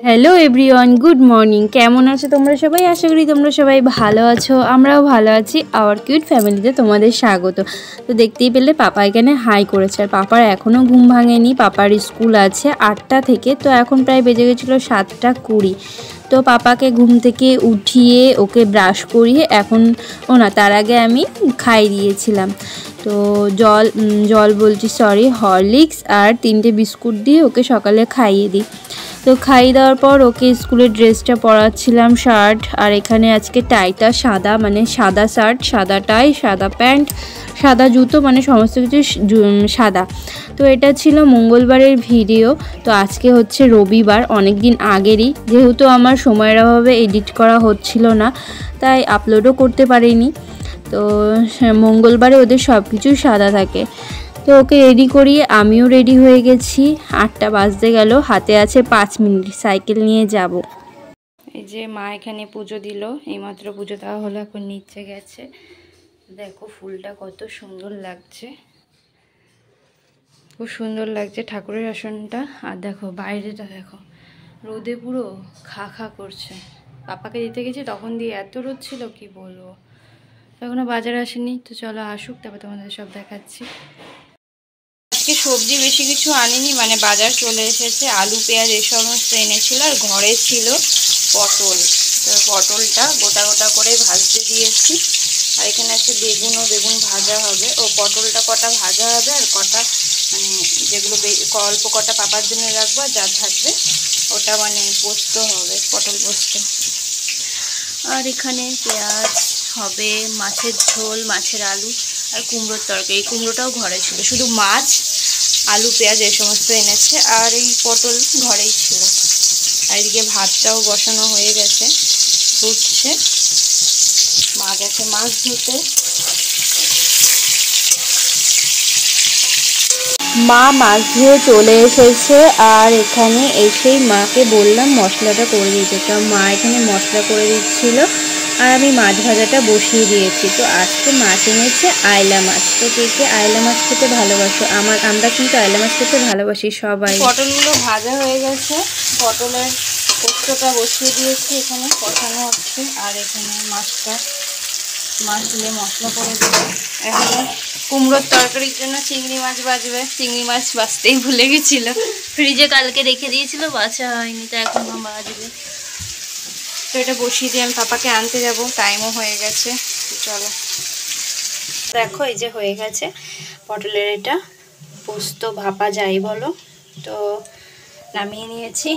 Hello everyone, good morning. কেমন আছো তোমরা সবাই? আশা করি তোমরা সবাই ভালো আছো, আমরাও ভালো আছি। আওয়ার কিউট ফ্যামিলিতে তোমাদের স্বাগত। তো দেখতেই পেলে পাপা এখানে হাই করেছে, আর পাপার এখনও ঘুম ভাঙেনি। পাপার স্কুল আছে 8টা থেকে, তো এখন প্রায় বেজে গেছিলো 7:20। তো পাপাকে ঘুম থেকে উঠিয়ে ওকে ব্রাশ করিয়ে এখন তার আগে আমি খাইয়ে দিয়েছিলাম। তো জল বলছি সরি, হরলিক্স আর 3টে বিস্কুট দিয়ে ওকে সকালে খাইয়ে দিই। তো খাইয়ে দেওয়ার পর ওকে স্কুলের ড্রেসটা পরাচ্ছিলাম, শার্ট। আর এখানে আজকে টাইটা সাদা, মানে সাদা শার্ট, সাদা টাই, সাদা প্যান্ট, সাদা জুতো, মানে সমস্ত কিছু সাদা। তো এটা ছিল মঙ্গলবারের ভিডিও। তো আজকে হচ্ছে রবিবার, অনেক দিন আগেরই, যেহেতু আমার সময়ের অভাবে এডিট করা হচ্ছিল না, তাই আপলোডও করতে পারিনি। তো মঙ্গলবারে ওদের সব কিছু সাদা থাকে। তো ওকে রেডি করিয়ে আমিও রেডি হয়ে গেছি। 8টা বাজতে গেল, হাতে আছে 5 মিনিট, সাইকেল নিয়ে যাব। এই যে মা এখানে পুজো দিল, এইমাত্র পুজো দেওয়া হলো, এখন নিচে গেছে। দেখো ফুলটা কত সুন্দর লাগছে, খুব সুন্দর লাগছে ঠাকুরের আসনটা। আর দেখো বাইরেটা দেখো, রোদে পুরো খা খা করছে। পাপাকে দিতে গেছি তখন দিয়ে এত রোদ ছিল কি বলবো। এখনো বাজার আসেনি, তো চলো আসুক, তারপর তোমাদের সব দেখাচ্ছি। আজকে সবজি বেশি কিছু আনিনি, মানে বাজার চলে এসেছে, আলু পেঁয়াজ এই সমস্ত এনেছিল। আর ঘরে ছিল পটল, তো পটলটা গোটা গোটা করে ভাজতে দিয়েছি। আর এখানে আছে বেগুন ভাজা হবে, ও পটলটা কটা ভাজা হবে, আর কটা মানে যেগুলো অল্প কটা পাপার জন্য রাখবো, যা থাকবে ওটা মানে পোস্ত হবে, পটল পোস্ত। আর এখানে পেঁয়াজ হবে, মাছের ঝোল, মাছের আলু আর কুমড়োর তরকারি। এই কুমড়োটাও ঘরে ছিল, শুধু মাছ আলু পেঁয়াজ এই সমস্ত এনেছে, আর এই পটল ঘরেই ছিল। আর এদিকে ভাতটাও বসানো হয়ে গেছে, ফুটছে। মা গেছে মাছ ধুতে। মা মাছ ধুয়ে চলে এসেছে, আর এখানে এসেই মাকে বললাম মশলাটা করে দিতে। তো মা এখানে মশলা করে দিচ্ছিল, আর আমি মাছ ভাজাটা বসিয়ে দিয়েছি। তো আজকে মাছ এনেছে আইলা মাছ। তো কে আইলা মাছ খেতে ভালোবাসো? আমরা কিন্তু আইলা মাছ খেতে ভালোবাসি সবাই। পটলগুলো ভাজা হয়ে গেছে, পটলের পোস্তটা বসিয়ে দিয়েছি, এখানে কষানো হচ্ছে। আর এখানে মাছ দিয়ে মশলা করে দেবো। এখানে কুমড়োর তরকারির জন্য চিংড়ি মাছ বাজবে, চিংড়ি মাছ বাছতেই ভুলে গেছিলো, ফ্রিজে কালকে রেখে দিয়েছিল, বাছা হয়নি, তো এখন বাজবে। তো এটা বসিয়ে দিয়ে আমি পাপাকে আনতে যাব, টাইমও হয়ে গেছে। চলো দেখো, এই যে হয়ে গেছে পটলের এটা পোস্ত, ভাপা যাই বলো। তো নামিয়ে নিয়েছি।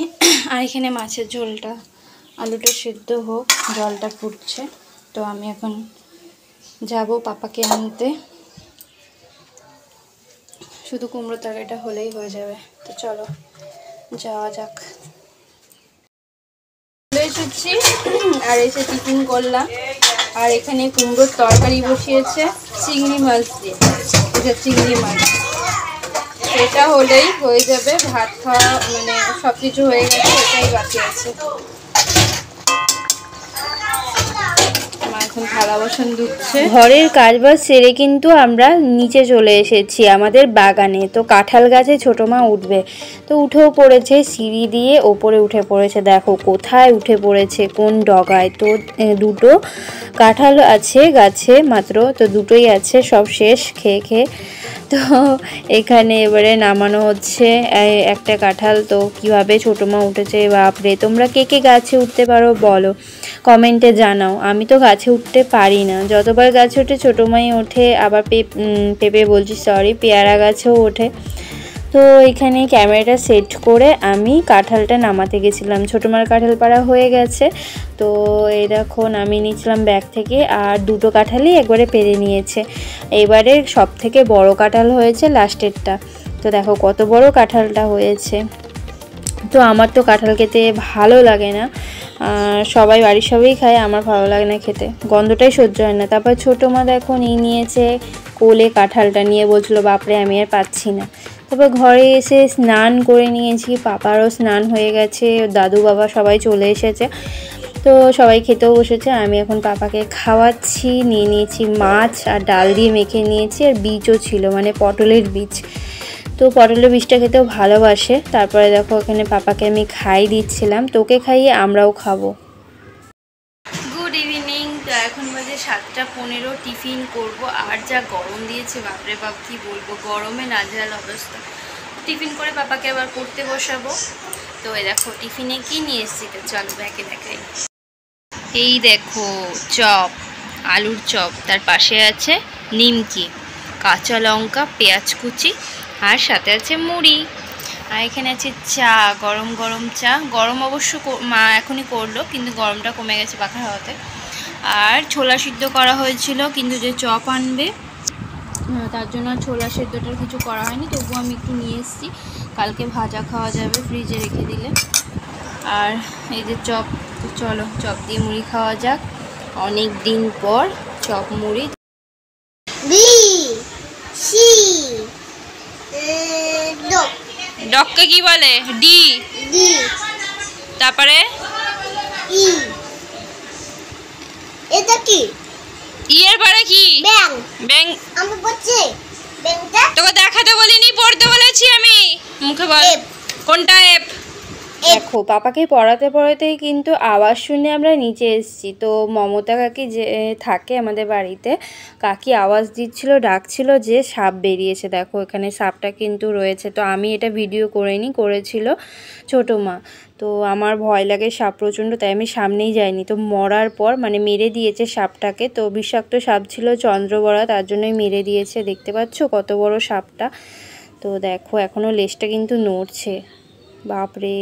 আর এখানে মাছের ঝোলটা, আলুটা সিদ্ধ হোক, জলটা ফুটছে। তো আমি এখন যাব পাপাকে আনতে, শুধু কুমড়ো তরকারিটা হলেই হয়ে যাবে। তো চলো যাওয়া যাক। চলে এসেছি, আর এসে টিফিন করলাম। আর এখানে কুমড়োর তরকারি বসিয়েছে চিংড়ি মাছ দিয়ে, এটা চিংড়ি মাছ, এটা হলেই হয়ে যাবে। ভাত খাওয়া মানে সব কিছু হয়ে গেছে, এটাই বাকি আছে। ঘরের কাজবাজ সেরে কিন্তু আমরা নিচে চলে এসেছি আমাদের বাগানে। তো কাঁঠাল গাছে ছোটো মা উঠবে, তো উঠেও পড়েছে, সিঁড়ি দিয়ে ওপরে উঠে পড়েছে। দেখো কোথায় উঠে পড়েছে, কোন ডগায়। তো দুটো কাঁঠাল আছে গাছে মাত্র, তো দুটোই আছে, সব শেষ খেয়ে। তো এখানে এবারে নামানো হচ্ছে একটা কাঁঠাল। তো কিভাবে ছোটো মা উঠেছে, বাপরে। তোমরা কে গাছে উঠতে পারো বলো, কমেন্টে জানাও। আমি তো গাছে উঠতে পারি না, যতবার গাছে ওঠে ছোটো মাই ওঠে, আবার পেয়ারা গাছেও ওঠে। তো এখানে ক্যামেরাটা সেট করে আমি কাঁঠালটা নামাতে গেছিলাম, ছোটো মার কাঁঠাল পাড়া হয়ে গেছে। তো এই দেখো নামিয়ে নিয়েছিলাম ব্যাগ থেকে, আর দুটো কাঁঠালই একবারে পেরে নিয়েছে। এবারে সব থেকে বড় কাঁঠাল হয়েছে লাস্টেরটা। তো দেখো কত বড় কাঁঠালটা হয়েছে। তো আমার তো কাঁঠাল খেতে ভালো লাগে না, সবাই বাড়ির সবাই খায়, আমার ভালো লাগে না খেতে, গন্ধটাই সহ্য হয় না। তারপর ছোটো মা দেখো নিয়েছে কোলে কাঁঠালটা, নিয়ে বলছিলো বাপরে আমি আর পাচ্ছি না। তারপর ঘরে এসে স্নান করে নিয়েছি, পাপারও স্নান হয়ে গেছে, দাদু বাবা সবাই চলে এসেছে। তো সবাই খেতেও বসেছে, আমি এখন পাপাকে খাওয়াচ্ছি। নিয়েছি মাছ আর ডাল দিয়ে মেখে নিয়েছি, আর বীজও ছিল, মানে পটলের বীজ। তো পটলের বীজটা খেতেও ভালোবাসে। তারপরে দেখো এখানে পাপাকে আমি খাই দিচ্ছিলাম, তোকে খাইয়ে আমরাও খাবো। Good evening. তো এখন বাজে 7:15, টিফিন করব। আর যা গরম দিয়েছে বাপরে বাপ, কি বলবো, গরমে নাজেহাল অবস্থা। টিফিন করে পাপাকে আবার পড়তে বসাবো। তো এই দেখো টিফিনে কি নিয়ে এসেছি, তো চলো ব্যাগে দেখাই। এই দেখো চপ, আলুর চপ, তার পাশে আছে নিমকি, কাঁচা লঙ্কা, পেঁয়াজ কুচি, আর সাথে আছে মুড়ি। আর এখানে আছে চা, গরম গরম চা। গরম অবশ্য মা এখনই করলো, কিন্তু গরমটা কমে গেছে পাখার হাওয়াতে। আর ছোলা সিদ্ধ করা হয়েছিল, কিন্তু যে চপ আনবে তার জন্য ছোলা সিদ্ধটার কিছু করা হয়নি, তবুও আমি একটু নিয়ে এসেছি, কালকে ভাজা খাওয়া যাবে ফ্রিজে রেখে দিলে। আর এই যে চপ, তো চলো চপ দিয়ে মুড়ি খাওয়া যাক, অনেক দিন পর চপ মুড়ি। ডককে কি বলে? ডি। তারপরে এটা কি? ই এর পরে কি? ব্যাং। ব্যাং। আমি বলছি ব্যাংটা তোকে দেখাতে বলিনি, পড়তে বলেছি আমি। মুখে বল কোনটা এফ। দেখো পাপাকে পড়াতে পড়াতেই কিন্তু আওয়াজ শুনে আমরা নিচে এসেছি। তো মমতা কাকি যে থাকে আমাদের বাড়িতে, কাকি আওয়াজ দিচ্ছিল, ডাকছিল যে সাপ বেরিয়েছে। দেখো এখানে সাপটা কিন্তু রয়েছে। তো আমি এটা ভিডিও করিনি, করেছিল ছোটো মা। তো আমার ভয় লাগে সাপ প্রচণ্ড, তাই আমি সামনেই যাইনি। তো মরার পর মানে মেরে দিয়েছে সাপটাকে। তো বিষাক্ত সাপ ছিল চন্দ্রবড়া, তার জন্যই মেরে দিয়েছে। দেখতে পাচ্ছ কত বড় সাপটা। তো দেখো এখনও লেজটা কিন্তু নড়ছে, বাপরে।